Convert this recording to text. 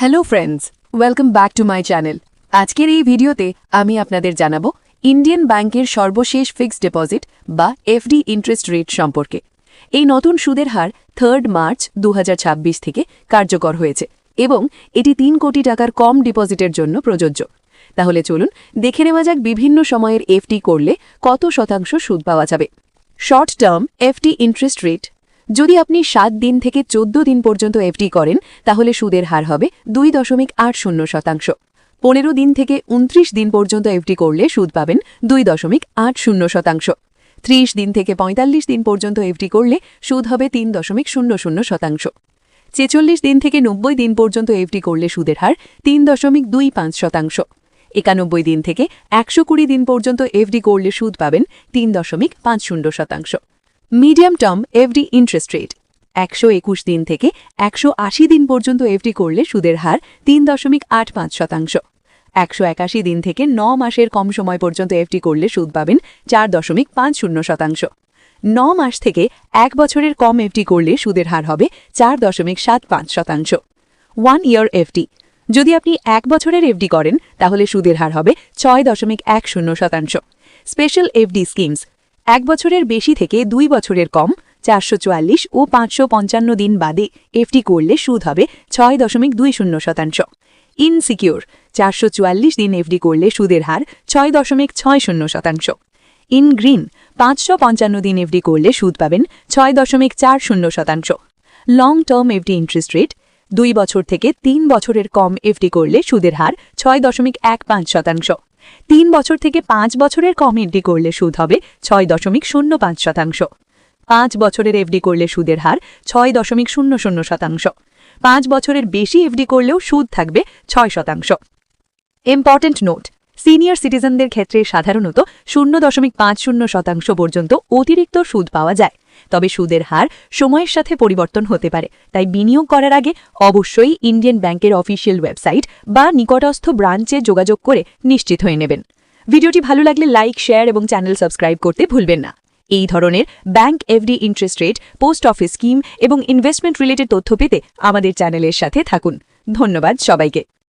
Hello friends, welcome back to my channel. আজকের এই ভিডিওতে আমি আপনাদের জানাবো ইন্ডিয়ান ব্যাংকের সর্বশেষ ফিক্সড ডিপোজিট বা এফডি ইন্টারেস্ট রেট সম্পর্কে। এই নতুন সুদের হার 3 মার্চ 2026 থেকে কার্যকর হয়েছে এবং এটি 3 কোটি টাকার কম ডিপোজিটের জন্য প্রযোজ্য। তাহলে চলুন দেখে নেওয়া যাক বিভিন্ন সময়ের এফডি করলে কত শতাংশ সুদ পাওয়া যাবে। Short term FD interest rate: যদি আপনি 7 দিন থেকে 14 দিন পর্যন্ত এফডি করেন তাহলে সুদের হার হবে 2.80%। 15 দিন থেকে 29 দিন পর্যন্ত এফডি করলে সুদ পাবেন 2.80%। 30 দিন থেকে 45 দিন পর্যন্ত এফডি করলে সুদ হবে 3.00%। 46 দিন থেকে 90 দিন পর্যন্ত এফডি করলে সুদের হার 3.25%। 91 দিন থেকে 120 দিন পর্যন্ত এফডি করলে সুদ পাবেন 3.50%। Medium term FD interest rate: 121 দিন থেকে 180 দিন পর্যন্ত এফডি করলে সুদের হার 3.85%। 181 দিন থেকে 9 মাসের কম সময় পর্যন্ত এফডি করলে সুদ পাবেন 4.50%। 9 মাস থেকে 1 বছরের কম এফডি করলে সুদের হার হবে 4.75%। 1 ইয়ার এফডি: যদি আপনি 1 বছরের এফডি করেন তাহলে সুদের হার হবে 6.10%। স্পেশাল এফডি স্কিমস: 1 বছরের বেশি থেকে 2 বছরের কম 444 ও 555 দিন বাদে এফডি করলে সুদ হবে 6.20%। ইনসিকিউর: 444 দিন এফডি করলে সুদের হার 6.60%। ইন গ্রিন: 555 দিন এফডি করলে সুদ পাবেন 6.40%। Long term FD interest rate: 2 বছর থেকে 3 বছরের কম এফডি করলে সুদের হার 6.15%। 3 বছর থেকে 5 বছরের কম এফডি করলে সুদ হবে 6.05%। 5 বছরের এফডি করলে সুদের হার 6.00%। 5 বছরের বেশি এফডি করলেও সুদ থাকবে 6%। ইম্পর্টেন্ট নোট: সিনিয়র সিটিজেনদের ক্ষেত্রে সাধারণত 0.50% পর্যন্ত অতিরিক্ত সুদ পাওয়া যায়, তবে সুদের হার সময়ের সাথে পরিবর্তন হতে পারে। তাই বিনিয়োগ করার আগে অবশ্যই ইন্ডিয়ান ব্যাংকের অফিসিয়াল ওয়েবসাইট বা নিকটস্থ ব্রাঞ্চে যোগাযোগ করে নিশ্চিত হয়ে নেবেন। ভিডিওটি ভালো লাগলে লাইক, শেয়ার এবং চ্যানেল সাবস্ক্রাইব করতে ভুলবেন না। এই ধরনের bank FD interest rate, post office scheme এবং ইনভেস্টমেন্ট রিলেটেড তথ্য পেতে আমাদের চ্যানেলের সাথে থাকুন। ধন্যবাদ সবাইকে।